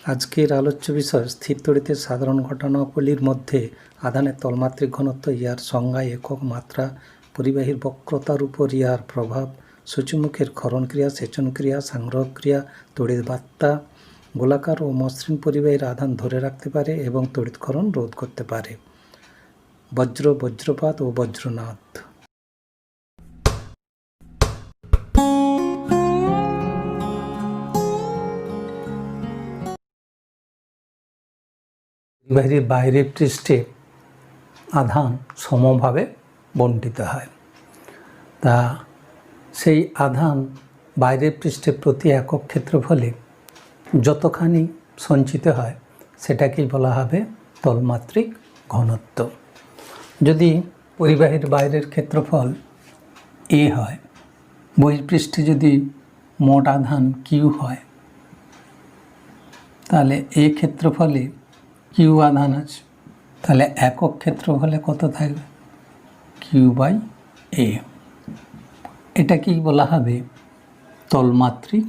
আজকের আলোচ্য বিষয় স্থির তড়িতের সাধারণ ঘটনাগুলির মধ্যে আধানের তলমাত্রিক ঘনত্ব, ইয়ার সংজ্ঞা, একক মাত্রা, পরিবাহীর বক্রতার উপর ইয়ার প্রভাব, সূচীমুখের ক্ষরণ ক্রিয়া, সেচন ক্রিয়া, সংগ্রহ ক্রিয়া, তড়িৎ বার্তা, গোলাকার ও মসৃণ পরিবাহীর আধান ধরে রাখতে পারে এবং তড়িৎক্ষরণ রোধ করতে পারে। বজ্রপাত ও বজ্রনাদ। পরিবাহীর বাইরের পৃষ্ঠে আধান সমভাবে বণ্টিত হয়। তা সেই আধান বাইরের পৃষ্ঠে প্রতি একক ক্ষেত্রফলে যতখানি সঞ্চিত হয় সেটাকেই বলা হবে তলমাত্রিক ঘনত্ব। যদি পরিবাহীর বাইরের ক্ষেত্রফল এ হয়, বহির্পৃষ্ঠে যদি মোট আধান কিউ হয়, তাহলে এ ক্ষেত্রফলে কিউ আধান আছে, তাহলে একক ক্ষেত্রফলে কত থাকবে? কিউ বাই এ। এটাকেই বলা হবে তলমাত্রিক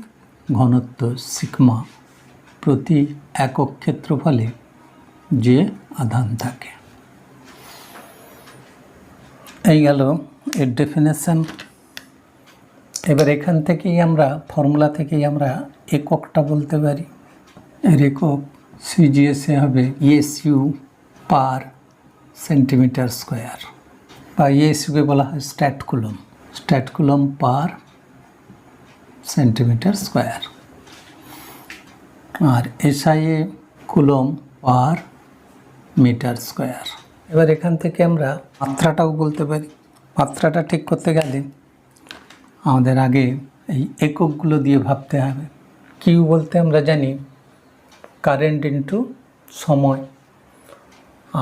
ঘনত্ব সিগমা প্রতি একক ক্ষেত্রফলে যে আধান থাকে। এই গেল এর ডেফিনেশন। এবার এখান থেকেই আমরা ফর্মুলা থেকেই আমরা এককটা বলতে পারি। এর একক সিজিএসে হবে এসইউ পার সেন্টিমিটার স্কোয়ার, বা এসইউকে বলা হয় স্ট্যাটকুলম পার সেন্টিমিটার স্কোয়ার, আর এসআইএ কুলম পার মিটার স্কোয়ার। এবার এখান থেকে আমরা মাত্রাটাও বলতে পারি। মাত্রাটা ঠিক করতে গেলে আমাদের আগে এই এককগুলো দিয়ে ভাবতে হবে। কিউ বলতে আমরা জানি কারেন্ট ইন্টু সময়,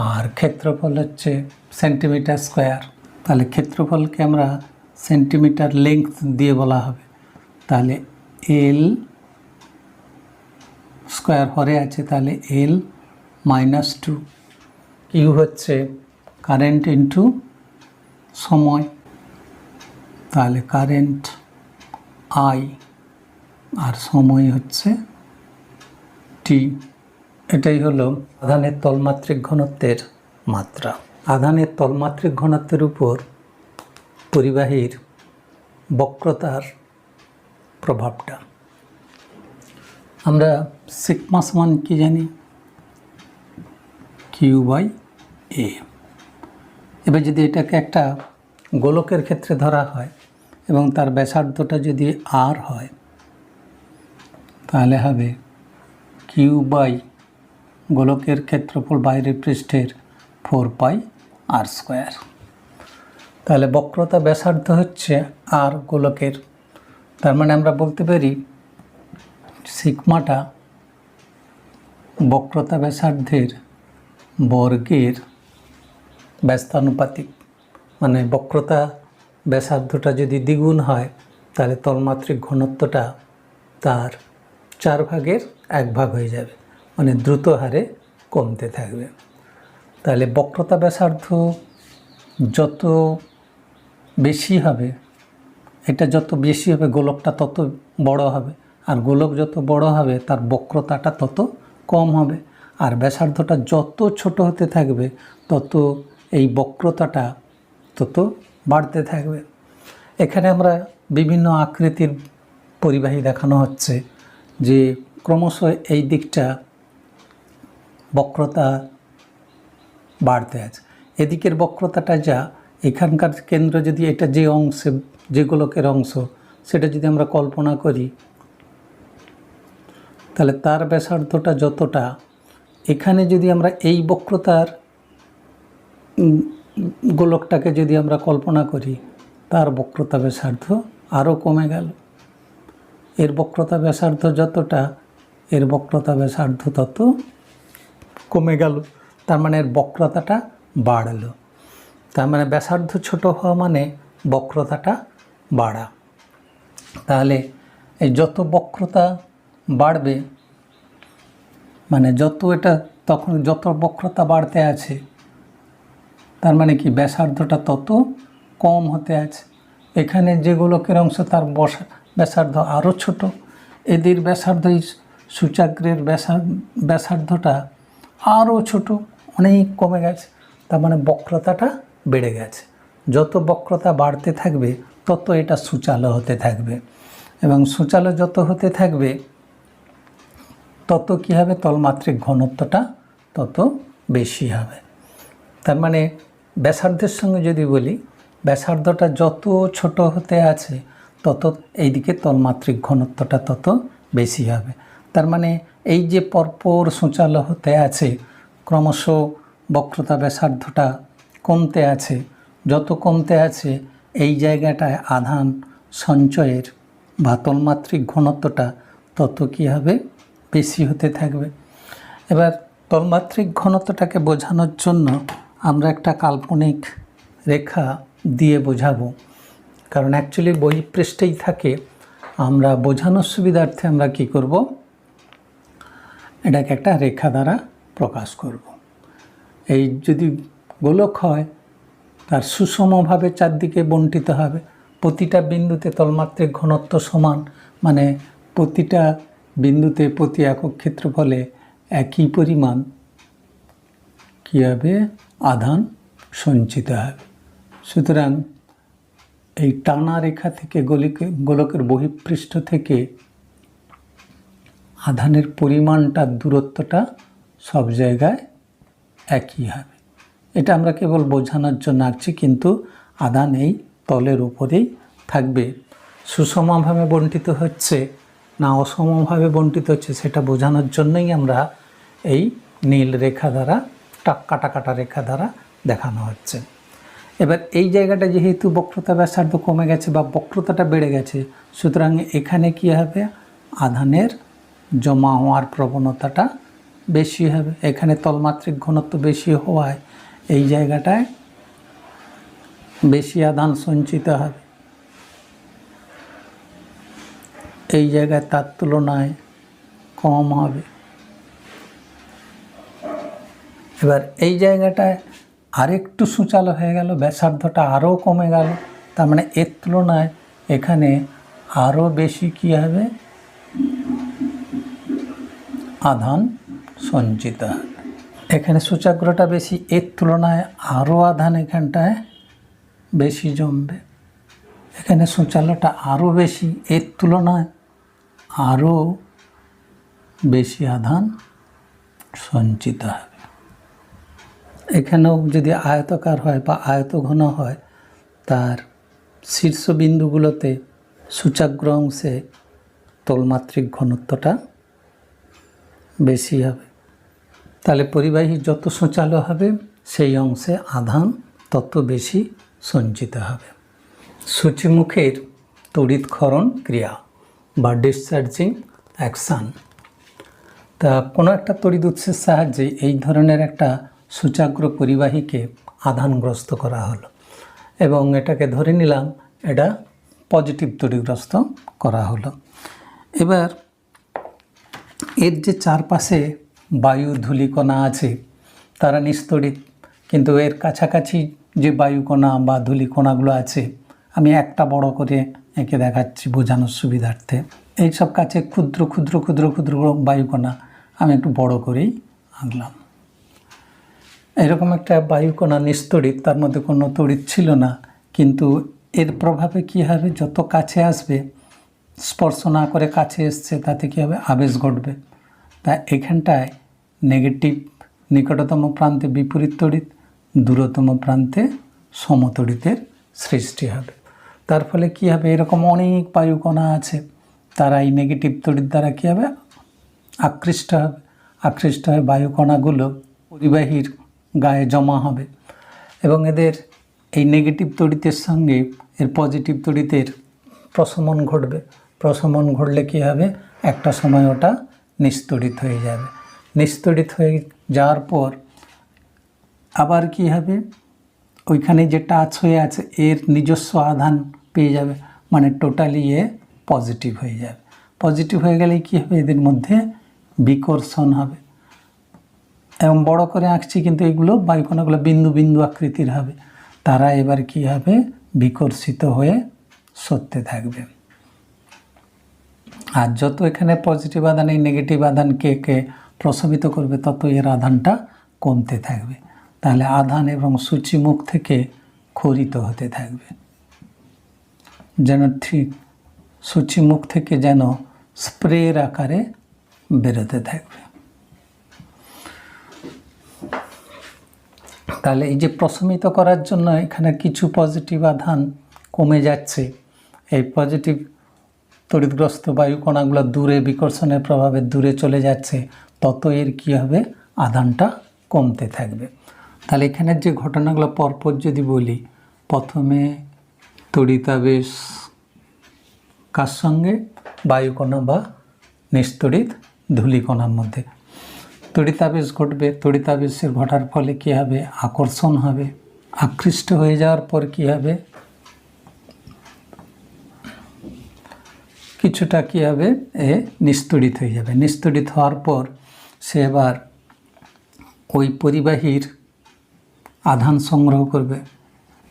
আর ক্ষেত্রফল হচ্ছে সেন্টিমিটার স্কোয়ার। তাহলে ক্ষেত্রফলকে আমরা সেন্টিমিটার লেংথ দিয়ে বলা হবে, তাহলে এল স্কোয়ার হরে আছে, তাহলে এল -2। কিউ হচ্ছে কারেন্ট ইন্টু সময়, তাহলে কারেন্ট আই, আর সময় হচ্ছে টি। এটাই হলো আধানের তলমাত্রিক ঘনত্বের মাত্রা। আধানের তলমাত্রিক ঘনত্বের উপর পরিবাহীর বক্রতার প্রভাবটা আমরা সিগমা সমান কি জানি? কিউ বাই এ। এবার যদি এটাকে একটা গোলকের ক্ষেত্রে ধরা হয় এবং তার ব্যাসার্ধটা যদি আর হয়, তাহলে হবে কিউ বাই গোলকের ক্ষেত্রফল বাইরের পৃষ্ঠের 4 πr স্কোয়ার। তাহলে বক্রতা ব্যাসার্ধ হচ্ছে আর গোলকের, তার মানে আমরা বলতে পারি সিগমাটা বক্রতা ব্যাসার্ধের বর্গের ব্যস্তানুপাতিক। মানে বক্রতা ব্যাসার্ধটা যদি দ্বিগুণ হয় তাহলে তলমাত্রিক ঘনত্বটা তার 1/4 হয়ে যাবে, মানে দ্রুত হারে কমতে থাকবে। তাহলে বক্রতা ব্যাসার্ধ যত বেশি হবে, এটা যত বেশি হবে গোলকটা তত বড় হবে, আর গোলক যত বড় হবে তার বক্রতাটা তত কম হবে, আর ব্যাসার্ধটা যত ছোট হতে থাকবে তত এই বক্রতাটা তত বাড়তে থাকবে। এখানে আমরা বিভিন্ন আকৃতির পরিবাহী দেখানো হচ্ছে যে ক্রমশ এই দিকটা বক্রতা বাড়তে আছে। এদিকের বক্রতাটা যা, এখানকার কেন্দ্র যদি এটা যে অংশে, যে গোলকের অংশ, সেটা যদি আমরা কল্পনা করি, তাহলে তার ব্যাসার্ধটা যতটা, এখানে যদি আমরা এই বক্রতার গোলকটাকে যদি আমরা কল্পনা করি, তার বক্রতা ব্যাসার্ধ আরও কমে গেল। এর বক্রতা ব্যাসার্ধ যতটা, এর বক্রতা ব্যাসার্ধ তত কমে গেল, তার মানে এর বক্রতাটা বাড়লো। তার মানে ব্যাসার্ধ ছোট হওয়া মানে বক্রতাটা বাড়া। তাহলে এই যত বক্রতা বাড়বে, মানে যত এটা তখন যত বক্রতা বাড়তে আছে, তার মানে কি ব্যাসার্ধটা তত কম হতে আছে। এখানে যে গোলকের অংশ তার ব্যাসার্ধ আরও ছোট, এদের ব্যাসার্ধ সূচাগ্রের ব্যাসার্ধটা আরও ছোট, অনেক কমে গেছে। তার মানে বক্রতাটা বেড়ে গেছে। যত বক্রতা বাড়তে থাকবে তত এটা সূচালো হতে থাকবে, এবং সূচালো যত হতে থাকবে তত কী হবে, তলমাত্রিক ঘনত্বটা তত বেশি হবে। তার মানে ব্যাসার্ধের সঙ্গে যদি বলি, ব্যাসার্ধটা যত ছোট হতে আছে তত এইদিকে তলমাত্রিক ঘনত্বটা তত বেশি হবে। তার মানে এই যে পরপর সূচালো হতে আছে, ক্রমশ বক্রতা ব্যাসার্ধটা কমতে আছে, যত কমতে আছে এই জায়গাটায় আধান সঞ্চয়ের বা তলমাত্রিক ঘনত্বটা তত কী হবে, বেশি হতে থাকবে। এবার তলমাত্রিক ঘনত্বটাকে বোঝানোর জন্য আমরা একটা কাল্পনিক রেখা দিয়ে বোঝাবো, কারণ অ্যাকচুয়ালি বহিঃপৃষ্ঠেই থাকে। আমরা বোঝানোর সুবিধার্থে আমরা কি করব, এটাকে একটা রেখা দ্বারা প্রকাশ করব। এই যদি গোলক হয় তার সুষমভাবে চারদিকে বণ্টিত হবে, প্রতিটা বিন্দুতে তলমাত্রিক ঘনত্ব সমান, মানে প্রতিটা বিন্দুতে প্রতি একক ক্ষেত্রফলে একই পরিমাণ কী হবে, আধান সঞ্চিত হবে। সুতরাং এই টানা রেখা থেকে গোলকের বহিঃপৃষ্ঠ থেকে আধানের পরিমাণটা, দূরত্বটা সব জায়গায় একই হবে। এটা আমরা কেবল বোঝানোর জন্য আঁকছি, কিন্তু আধান এই তলের উপরেই থাকবে। সুষমভাবে বণ্টিত হচ্ছে না অসমভাবে বণ্টিত হচ্ছে সেটা বোঝানোর জন্যই আমরা এই নীল রেখা দ্বারা, কাটা কাটা রেখা দ্বারা দেখানো হচ্ছে। এবার এই জায়গাটা যেহেতু বক্রতা ব্যাসার্ধ কমে গেছে বা বক্রতাটা বেড়ে গেছে, সুতরাং এখানে কী হবে, আধানের জমা হওয়ার প্রবণতাটা বেশি হবে। এখানে তলমাত্রিক ঘনত্ব বেশি হওয়ায় এই জায়গাটায় বেশি আধান সঞ্চিত হবে, এই জায়গায় তার তুলনায় কম হবে। এবার এই জায়গাটায় আরেকটু সূচালো হয়ে গেল, ব্যাসার্ধটা আরও কমে গেল, তার মানে এর তুলনায় এখানে আরও বেশি কী হবে, আধান সঞ্চিত হবে। এখানে সূচাগ্রটা বেশি, এর তুলনায় আরও আধান এখানটায় বেশি জমবে। এখানে সূচালোটা আরও বেশি, এর তুলনায় আরও বেশি আধান সঞ্চিত হবে। এখানেও যদি আয়তকার হয় বা আয়তঘন হয়, তার শীর্ষবিন্দুগুলোতে সূচাগ্র অংশে তলমাত্রিক ঘনত্বটা বেশি হবে। তাহলে পরিবাহী যত সূচালো হবে সেই অংশে আধান তত বেশি সঞ্চিত হবে। সূচিমুখের তড়িৎক্ষরণ ক্রিয়া বা ডিসচার্জিং অ্যাকশান। তা কোনো একটা তড়িৎ উৎসের সাহায্যে এই ধরনের একটা সূচাগ্র পরিবাহীকে আধানগ্রস্ত করা হলো, এবং এটাকে ধরে নিলাম এটা পজিটিভ তড়িৎগ্রস্ত করা হলো। এবার এর যে চারপাশে বায়ু ধূলিকণা আছে তারা নিস্তড়িৎ, কিন্তু এর কাছাকাছি যে বায়ুকণা বা ধূলিকণাগুলো আছে, আমি একটা বড় করে এঁকে দেখাচ্ছি বোঝানোর সুবিধার্থে। এইসব কাছে ক্ষুদ্র ক্ষুদ্র ক্ষুদ্র ক্ষুদ্র বায়ুকণা আমি একটু বড় করেই আঁকলাম। এরকম একটা বায়ুকণা নিস্তড়িৎ, তার মধ্যে কোনো তড়িৎ ছিল না, কিন্তু এর প্রভাবে কী হবে, যত কাছে আসবে, স্পর্শ না করে কাছে এসছে, তাতে কী হবে, আবেশ ঘটবে। তা এখানটায় নেগেটিভ, নিকটতম প্রান্তে বিপরীত তড়িৎ, দূরতম প্রান্তে সমতড়িতের সৃষ্টি হবে। তার ফলে কী হবে, এরকম অনেক বায়ুকণা আছে, তারা এই নেগেটিভ তড়িৎ দ্বারা কী হবে, আকৃষ্ট হবে। আকৃষ্ট হয়ে বায়ুকণাগুলো পরিবাহীর গায়ে জমা হবে, এবং এদের এই নেগেটিভ তড়িতের সঙ্গে এর পজিটিভ তড়িতের প্রশমন ঘটবে। প্রশমন ঘটলে কী হবে, একটা সময় ওটা নিস্তড়িত হয়ে যাবে। নিস্তড়িত হয়ে যাওয়ার পর আবার কী হবে, ওইখানে যে টাচ হয়ে আছে এর নিজস্ব আধান পেয়ে যাবে, মানে টোটালি এ পজিটিভ হয়ে যাবে। পজিটিভ হয়ে গেলে কী হবে, এদের মধ্যে বিকর্ষণ হবে। এবং বড় করে আঁকছি, কিন্তু এগুলো বায়ুকণাগুলো বিন্দু বিন্দু আকৃতির হবে। তারা এবার কী হবে, বিকর্ষিত হয়ে সরতে থাকবে। আর যত এখানে পজিটিভ আধান এই নেগেটিভ আধানকে কে প্রশমিত করবে, তত এর আধানটা কমতে থাকবে। তাহলে আধান এবং সূচিমুখ থেকে খরিত হতে থাকবে, যেন ঠিক সূচিমুখ থেকে যেন স্প্রের আকারে বেরোতে থাকবে। তাহলে এই যে প্রশমিত করার জন্য এখানে কিছু পজিটিভ আধান কমে যাচ্ছে, এই পজিটিভ তড়িৎগ্রস্ত বায়ুকণাগুলো দূরে বিকর্ষণের প্রভাবে দূরে চলে যাচ্ছে, তত এর কী হবে, আধানটা কমতে থাকবে। তাহলে এখানের যে ঘটনাগুলো পরপর যদি বলি, প্রথমে তড়িতাবেশ কার সঙ্গে, বায়ুকণা বা নিস্তড়িৎ ধূলিকণার মধ্যে তড়িতাবেশ ঘটবে। তড়িতাবেশের ঘটার ফলে কী হবে, আকর্ষণ হবে। আকৃষ্ট হয়ে যাওয়ার পর কী হবে, কিছুটা কী হবে, এ নিস্তড়িত হয়ে যাবে। নিস্তড়িত হওয়ার পর সে এবার ওই পরিবাহীর আধান সংগ্রহ করবে,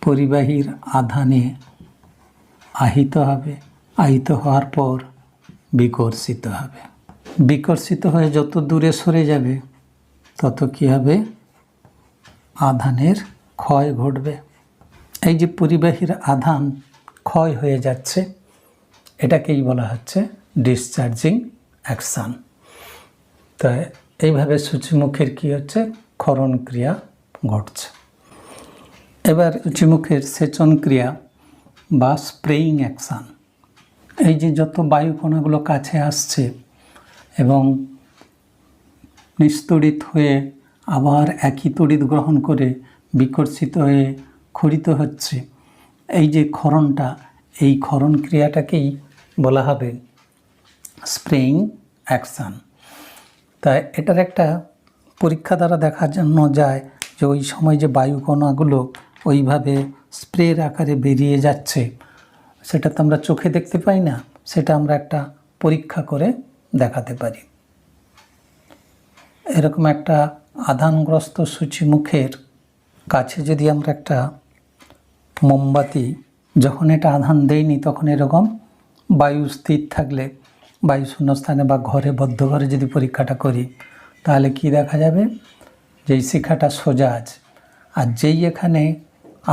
পরিবাহীর আধানে আহিত হবে, আহিত হওয়ার পর বিকর্ষিত হবে। বিকর্ষিত হয়ে যত দূরে সরে যাবে, তত কী হবে, আধানের ক্ষয় ঘটবে। এই যে পরিবাহীর আধান ক্ষয় হয়ে যাচ্ছে, এটাকেই বলা হচ্ছে ডিসচার্জিং অ্যাকশান। তাই এইভাবে সূচিমুখের কী হচ্ছে, ক্ষরণ ক্রিয়া ঘটছে। এবার সূচিমুখের সেচন ক্রিয়া বা স্প্রেইং অ্যাকশান। এই যে যত বায়ুকণাগুলো কাছে আসছে এবং নিস্তড়িত হয়ে আবার একই তড়িৎ গ্রহণ করে বিকর্ষিত হয়ে খরিত হচ্ছে, এই যে ক্ষরণটা, এই ক্ষরণ ক্রিয়াটাকেই বলা হবে স্প্রেইং অ্যাকশান। তাই এটার একটা পরীক্ষা দ্বারা দেখা যায় যে ওই সময় যে বায়ুকণাগুলো ওইভাবে স্প্রের আকারে বেরিয়ে যাচ্ছে, সেটা তো আমরা চোখে দেখতে পাই না, সেটা আমরা একটা পরীক্ষা করে দেখাতে পারি। এরকম একটা আধানগ্রস্ত সূচিমুখের কাছে যদি আমরা একটা মোমবাতি, যখন এটা আধান দেয়নি তখন এরকম বায়ু স্থির থাকলে, বায়ু শূন্যস্থানে বা ঘরে, বদ্ধ ঘরে যদি পরীক্ষাটা করি, তাহলে কি দেখা যাবে, যেই শিখাটা সোজা আছে, আর যেই এখানে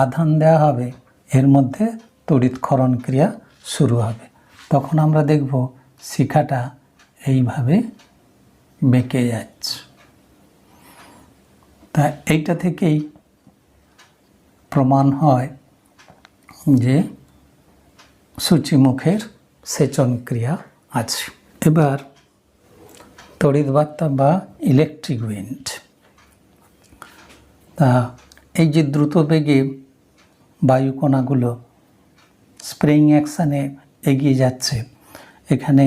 আধান দেওয়া হবে এর মধ্যে তড়িৎক্ষরণ ক্রিয়া শুরু হবে। তখন আমরা দেখব শিখাটা এইভাবে বেঁকে যাচ্ছে। তা এইটা থেকেই প্রমাণ হয় যে সূচিমুখের সেচন ক্রিয়া আছে। এবার তড়িৎবার্তা বা ইলেকট্রিক উইন্ড। তা এই যে দ্রুত বেগে বায়ুকণাগুলো স্প্রেইং অ্যাকশানে এগিয়ে যাচ্ছে, এখানে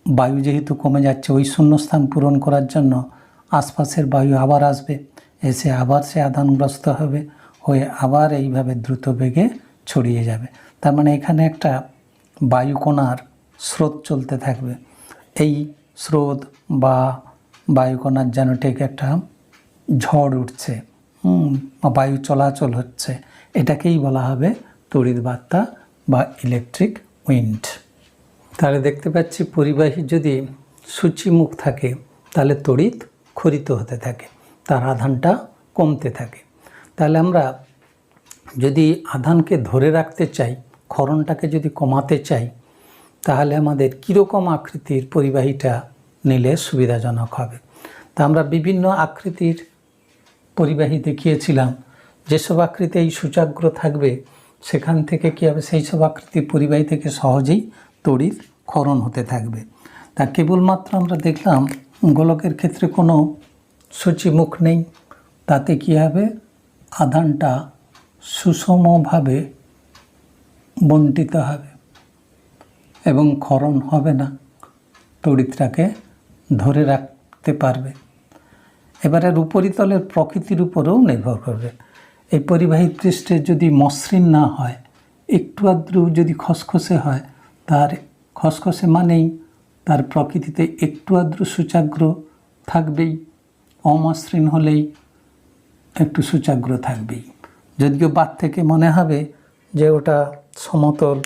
বায়ু যেহেতু কমে যাচ্ছে, ওই শূন্যস্থান পূরণ করার জন্য আশপাশের বায়ু আবার আসবে, এসে আবার সে আধানগ্রস্ত হবে, হয়ে আবার এইভাবে দ্রুত বেগে ছড়িয়ে যাবে। তার মানে এখানে একটা বায়ুকণার স্রোত চলতে থাকবে। এই স্রোত বা বায়ুকণার যেন ঠিক একটা ঝড় উঠছে, বায়ু চলাচল হচ্ছে, এটাকেই বলা হবে তড়িৎবার্তা বা ইলেকট্রিক উইন্ড। তাহলে দেখতে পাচ্ছি পরিবাহী যদি সূচিমুখ থাকে, তাহলে তড়িৎ খরিত হতে থাকে, তার আধানটা কমতে থাকে। তাহলে আমরা যদি আধানকে ধরে রাখতে চাই, ক্ষরণটাকে যদি কমাতে চাই, তাহলে আমাদের কীরকম আকৃতির পরিবাহীটা নিলে সুবিধাজনক হবে। তা আমরা বিভিন্ন আকৃতির পরিবাহী দেখিয়েছিলাম। যেসব আকৃতি এই সূচাগ্র থাকবে, সেখান থেকে কী হবে, সেই সব আকৃতির পরিবাহী থেকে সহজেই তড়িৎ ক্ষরণ হতে থাকবে। তা কেবলমাত্র আমরা দেখলাম গোলকের ক্ষেত্রে কোনো সূচিমুখ নেই, তাতে কী হবে, আধানটা সুষমভাবে বণ্টিত হবে এবং ক্ষরণ হবে না, তড়িৎটাকে ধরে রাখতে পারবে। এবারের উপরিতলের প্রকৃতির উপরেও নির্ভর করবে। এই পরিবাহী পৃষ্ঠে যদি মসৃণ না হয়, একটু আধটু যদি খসখসে হয়, তার খসখসে মানেই তার প্রকৃতিতে একটু আধটু সূচাগ্র থাকবেই, অমসৃণ হলেই একটু সূচাগ্র থাকবেই। যদিও বাদ থেকে মনে হবে যে ওটা সমতল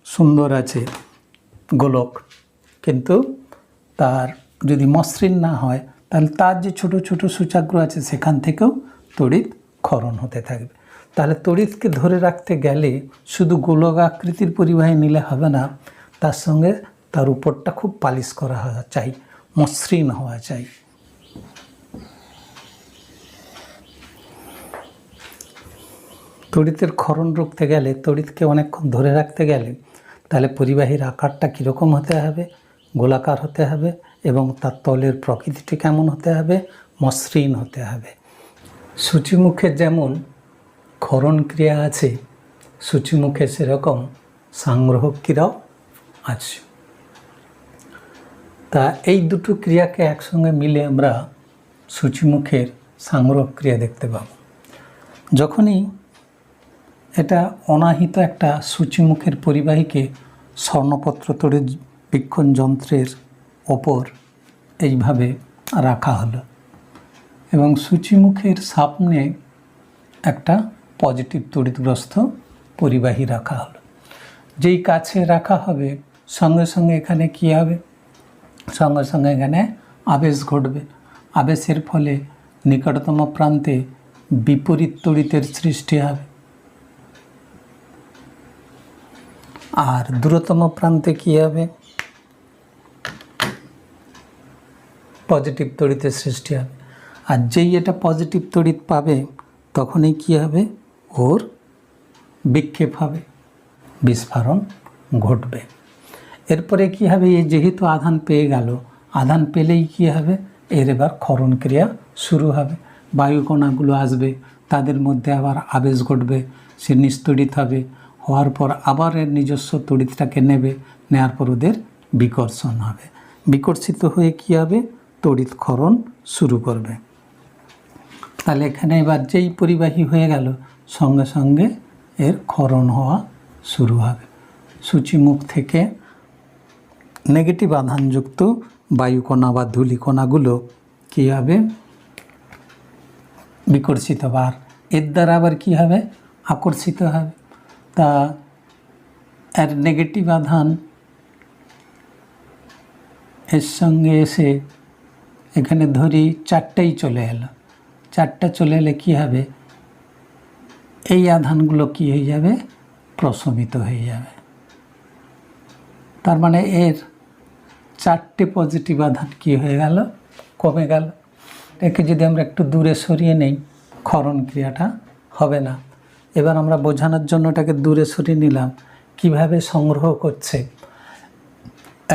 সুন্দর আছে গোলক, কিন্তু তার যদি মসৃণ না হয় তাহলে তার যে ছোট ছোট সূচাগ্র আছে সেখান থেকেও তড়িৎ ক্ষরণ হতে থাকবে। তাহলে তড়িৎকে ধরে রাখতে গেলে শুধু গোলকাকৃতির পরিবাহী নিলে হবে না, তার সঙ্গে তার উপরটা খুব পালিশ করা হওয়া চাই, মসৃণ হওয়া চাই। তড়িতের ক্ষরণ রুখতে গেলে, তড়িৎকে অনেকক্ষণ ধরে রাখতে গেলে তাহলে পরিবাহীর আকারটা কীরকম হতে হবে? গোলাকার হতে হবে এবং তার তলের প্রকৃতিটি কেমন হতে হবে? মসৃণ হতে হবে। সূচিমুখের যেমন ক্ষরণ ক্রিয়া আছে, সূচিমুখে সেরকম সংগ্রহ ক্রিয়াও আছে। তা এই দুটো ক্রিয়াকে একসঙ্গে মিলে আমরা সূচিমুখের সংগ্রহ ক্রিয়া দেখতে পাব। যখনই এটা অনাহিত একটা সূচিমুখের পরিবাহীকে স্বর্ণপত্র তড়িৎ বীক্ষণ যন্ত্রের ওপর এইভাবে রাখা হলো এবং সূচিমুখের সামনে একটা পজিটিভ তড়িৎগ্রস্ত পরিবাহী রাখা হলো। যেই কাছে রাখা হবে সঙ্গে সঙ্গে এখানে কী হবে? সঙ্গে সঙ্গে এখানে আবেশ ঘটবে। আবেশের ফলে নিকটতম প্রান্তে বিপরীত তড়িতের সৃষ্টি হবে আর দূরতম প্রান্তে কী হবে? পজিটিভ তড়িতের সৃষ্টি হবে। আর যেই এটা পজিটিভ তড়িৎ পাবে তখনই কী হবে? ওর বিক্ষেপ হবে, বিস্ফোরণ ঘটবে। এরপরে কী হবে? এই যেহেতু আধান পেয়ে গেল, আধান পেলেই কী হবে? এর এবার ক্ষরণ ক্রিয়া শুরু হবে। বায়ুকণাগুলো আসবে, তাদের মধ্যে আবার আবেশ ঘটবে, সে নিস্তড়িত হবে, হওয়ার পর আবার এর নিজস্ব তড়িৎটাকে নেবে, নেওয়ার পর ওদের বিকর্ষণ হবে। বিকর্ষিত হয়ে কী হবে? তড়িৎ ক্ষরণ শুরু করবে। তাহলে এখানে এবার যেই পরিবাহী হয়ে গেল সঙ্গে সঙ্গে এর ক্ষরণ হওয়া শুরু হবে। সূচিমুখ থেকে নেগেটিভ আধানযুক্ত বায়ুকণা বা ধূলিকণাগুলো কী হবে? বিকর্ষিত হবে, আর এর দ্বারা আবার কী হবে? আকর্ষিত হবে। তা এর নেগেটিভ আধান এর সঙ্গে এসে এখানে ধরি চারটেই চলে এলো। চারটা চলে এলে কী হবে? এই আধানগুলো কী হয়ে যাবে? প্রশমিত হয়ে যাবে। তার মানে এর চারটে পজিটিভ আধান কী হয়ে গেল? কমে গেল। একে যদি আমরা একটু দূরে সরিয়ে নেই, ক্ষরণ ক্রিয়াটা হবে না। এবার আমরা বোঝানোর জন্য এটাকে দূরে সরিয়ে নিলাম কিভাবে সংগ্রহ করছে।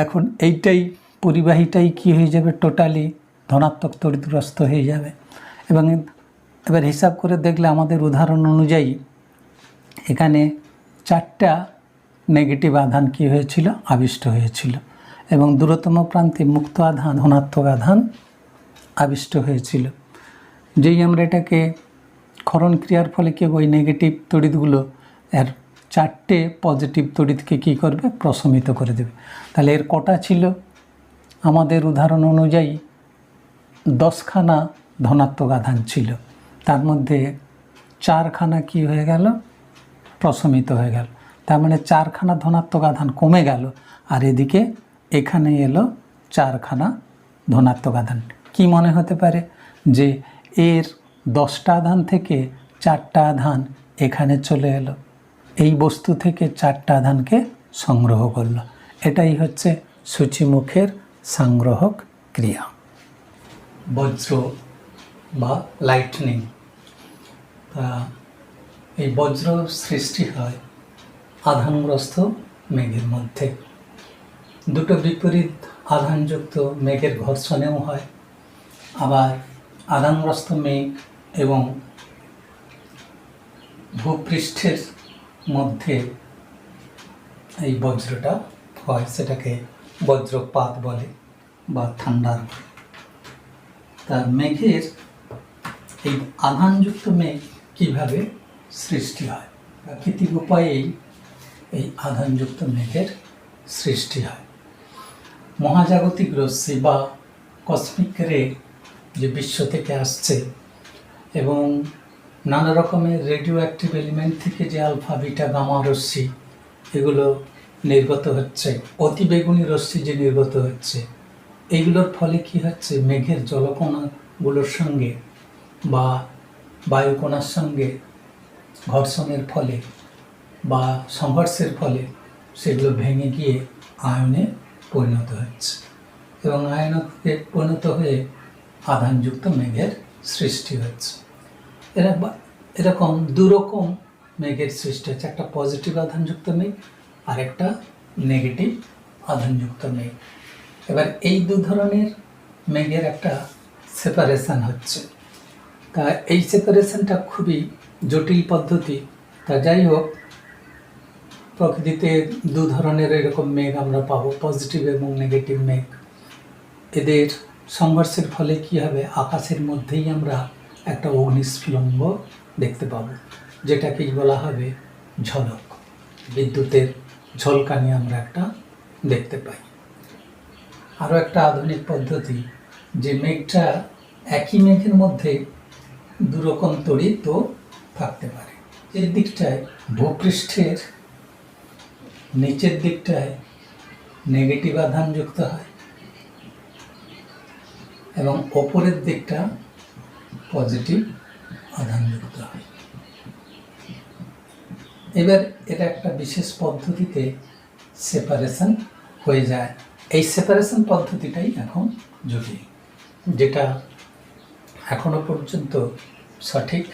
এখন এইটাই পরিবাহীটাই কী হয়ে যাবে? টোটালি ধনাত্মক তড়িৎগ্রস্ত হয়ে যাবে। এবং এবার হিসাব করে দেখলে আমাদের উদাহরণ অনুযায়ী এখানে চারটা নেগেটিভ আধান কী হয়েছিল? আবিষ্ট হয়েছিল এবং দূরতম প্রান্তে মুক্ত আধান, ধনাত্মক আধান আবিষ্ট হয়েছিল। যেই আমরা এটাকে ক্ষরণ ক্রিয়ার ফলে কি ওই নেগেটিভ তড়িৎগুলো এর চারটে পজিটিভ তড়িৎকে কী করবে? প্রশমিত করে দেবে। তাহলে এর কটা ছিল? আমাদের উদাহরণ অনুযায়ী 10খানা ধনাত্মক আধান ছিল, তার মধ্যে 4খানা কী হয়ে গেল? প্রশমিত হয়ে গেল। তার মানে 4খানা ধনাত্মক আধান কমে গেল, আর এদিকে এখানে এলো 4খানা ধনাত্মক আধান। কি মনে হতে পারে? যে এর 10টা আধান থেকে 4টা আধান এখানে চলে এলো, এই বস্তু থেকে 4টা আধানকে সংগ্রহ করলো। এটাই হচ্ছে সূচিমুখের সংগ্রহক ক্রিয়া। বজ্র বা লাইটনিং, এই বজ্র সৃষ্টি হয় আধানগ্রস্ত মেঘের মধ্যে। দুটো বিপরীত আধানযুক্ত মেঘের ঘর্ষণেও হয়, আবার আধানগ্রস্ত মেঘ এবং ভূপৃষ্ঠের মধ্যে এই বজ্রটা হয়, সেটাকে বজ্রপাত বলে বা থান্ডার। তা মেঘের এই আধানযুক্ত মেঘ কীভাবে সৃষ্টি হয়? প্রাকৃতিক উপায়েই এই আধানযুক্ত মেঘের সৃষ্টি হয়। মহাজাগতিক রশ্মি বা কসমিক রে যে বিশ্ব থেকে আসছে এবং নানা রকমের রেডিও অ্যাক্টিভ এলিমেন্ট থেকে যে আলফা, বিটা, গামা রশ্মি, এগুলো নির্গত হচ্ছে, অতি বেগুনি রশ্মি যে নির্গত হচ্ছে, এইগুলোর ফলে কি হচ্ছে, মেঘের জলকণাগুলোর সঙ্গে বা বায়ুকণার সঙ্গে ঘর্ষণের ফলে বা সংঘর্ষের ফলে সেগুলো ভেঙে গিয়ে আয়নে পরিণত হচ্ছে এবং আয়নকে পরিণত হয়ে আধানযুক্ত মেঘের সৃষ্টি হচ্ছে। এরকম দুরকম মেঘের সৃষ্টি হচ্ছে, একটা পজিটিভ আধানযুক্ত মেঘ আর একটা নেগেটিভ আধানযুক্ত মেঘ। এবার এই দু ধরনের মেঘের একটা সেপারেশন হচ্ছে। তা এই সেপারেশনটা খুবই জটিল পদ্ধতি। তা যাই হোক, প্রকৃতিতে দু ধরনের এরকম মেঘ আমরা পাবো, পজিটিভ এবং নেগেটিভ মেঘ। এদের সংঘর্ষের ফলে কি হবে, আকাশের মধ্যেই আমরা একটা অগ্নিস্ফুলিঙ্গ দেখতে পাবো, যেটাকেই বলা হবে ঝলক। বিদ্যুতের ঝলকানি আমরা একটা দেখতে পাই। আরও একটা আধুনিক পদ্ধতি, যে মেঘটা একই মেঘের মধ্যে দুরকম তড়িৎও থাকতে পারে। এর দিকটায় ভূপৃষ্ঠের নিচের দিকটায় নেগেটিভ আধান যুক্ত হয় এবং ওপরের দিকটা পজিটিভ আধান যুক্ত হয়। এবার এটা একটা বিশেষ পদ্ধতিতে সেপারেশন হয়ে যায়। এই সেপারেশন পদ্ধতিটাই এখন জটিল, যেটা এখনো পর্যন্ত সঠিক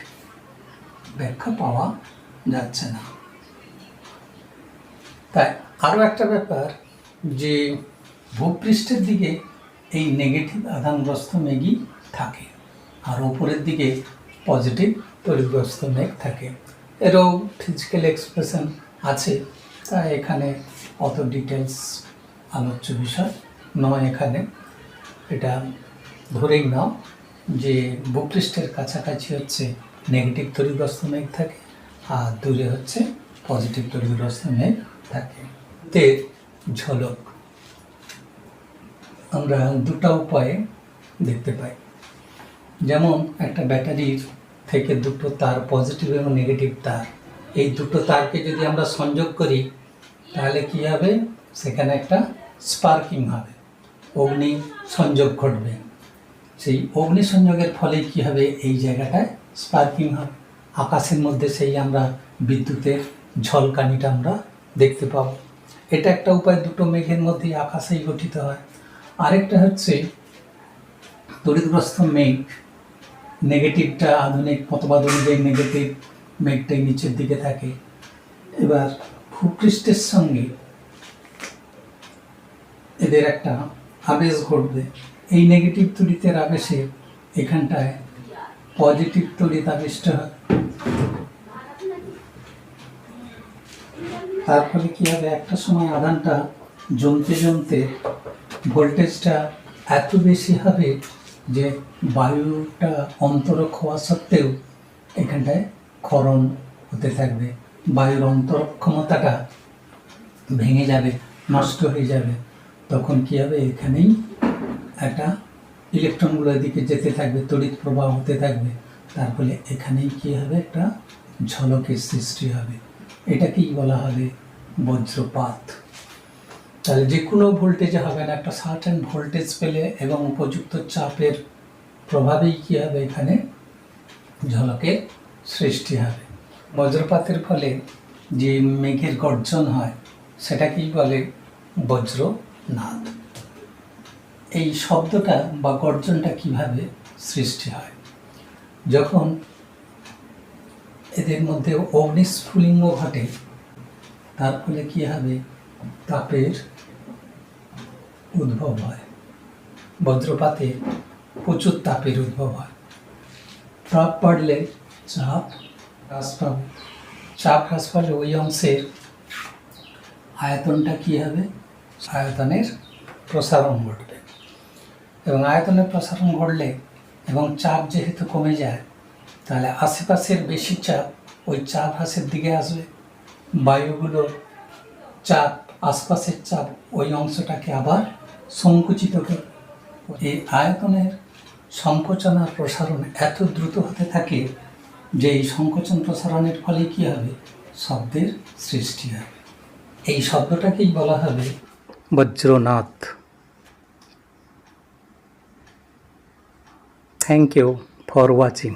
ব্যাখ্যা পাওয়া যাচ্ছে না। তাই আরও একটা ব্যাপার, যে ভূপৃষ্ঠের দিকে এই নেগেটিভ আধানগ্রস্ত মেঘই থাকে আর উপরের দিকে পজিটিভ তড়িৎগ্রস্ত মেঘ থাকে। এরও ফিজিক্যাল এক্সপ্রেশন আছে, তাই এখানে অত ডিটেলস আলোচ্য বিষয় নয়। এখানে এটা ধরেই নাও যে ভূপৃষ্ঠের কাছাকাছি হচ্ছে নেগেটিভ তড়িৎগ্রস্ত মেঘ থাকে আর দূরে হচ্ছে পজিটিভ তড়িৎগ্রস্ত মেঘ থাকে। এর ঝলক আমরা দুটো উপায়ে দেখতে পাই। যেমন একটা ব্যাটারির থেকে দুটো তার, পজিটিভ এবং নেগেটিভ তার, এই দুটো তারকে যদি আমরা সংযোগ করি তাহলে কি হবে, সেখানে একটা স্পার্কিং হবে, অগ্নি সংযোগ ঘটবে। সেই অগ্নি সংযোগের ফলে কি হবে, এই জায়গাটায় স্পার্কিং হবে, আকাশের মধ্যে সেই আমরা বিদ্যুতের ঝলকানিটা আমরা দেখতে পাব। এটা একটা উপায়, দুটো মেঘের মধ্যে আকাশেই গঠিত হয়। আরেকটা হচ্ছে তড়িৎগ্রস্ত মেঘ, নেগেটিভটা আধুনিক মতবাদ অনুযায়ী নেগেটিভ মেঘটাই নিচের দিকে থাকে। এবার ভূপৃষ্ঠের সঙ্গে এদের একটা আবেশ ঘটবে, এই নেগেটিভ তড়িতের আবেশে এখানটায় পজিটিভ তড়িৎ আবেশটা হয়। তার ফলে কী হবে, একটা সময় আধানটা জমতে জমতে ভোল্টেজটা এত বেশি হবে যে বায়ুটা অন্তরক হওয়া সত্ত্বেও এখানটায় ক্ষরণ হতে থাকবে, বায়ুর অন্তরক ক্ষমতাটা ভেঙে যাবে, নষ্ট হয়ে যাবে। তখন কী হবে, এখানেই একটা ইলেকট্রনগুলো এদিকে যেতে থাকবে, তড়িৎ প্রবাহ হতে থাকবে, তার ফলে এখানেই কী হবে, একটা ঝলকের সৃষ্টি হবে। এটাকেই বলা হবে বজ্রপাত। তাহলে যে কোনো ভোল্টেজে হবে না, একটা সার্টেন ভোল্টেজ পেলে এবং উপযুক্ত চাপের প্রভাবেই কী হবে, এখানে ঝলকের সৃষ্টি হবে। বজ্রপাতের ফলে যে মেঘের গর্জন হয় সেটাকেই বলে বজ্রনাদ। এই শব্দটা বা গর্জনটা কিভাবে সৃষ্টি হয়, যখন এদের মধ্যে অগ্নিস্ফুলিঙ্গ ঘটে, তার ফলে কী হবে, তাপের উদ্ভব হয়। বজ্রপাতে প্রচুর তাপের উদ্ভব হয়। তাপ বাড়লে চাপ হ্রাস পাবে, চাপ হ্রাস পালে ওই অংশের আয়তনটা কী হবে, আয়তনের প্রসারণ ঘটবে এবং আয়তনের প্রসারণ ঘটলে এবং চাপ যেহেতু কমে যায়, তাহলে আশেপাশের বেশি চাপ ওই চাপ হ্রাসের দিকে আসবে, বায়ুগুলোর চাপ, আশপাশের চাপ ওই অংশটাকে আবার সংকুচিত করবে। এই আয়তনের সংকোচন আর প্রসারণ এত দ্রুত হতে থাকে যে এই সংকোচন প্রসারণের ফলে কী হবে, শব্দের সৃষ্টি হবে। এই শব্দটাকেই বলা হবে বজ্রনাথ। Thank you for watching.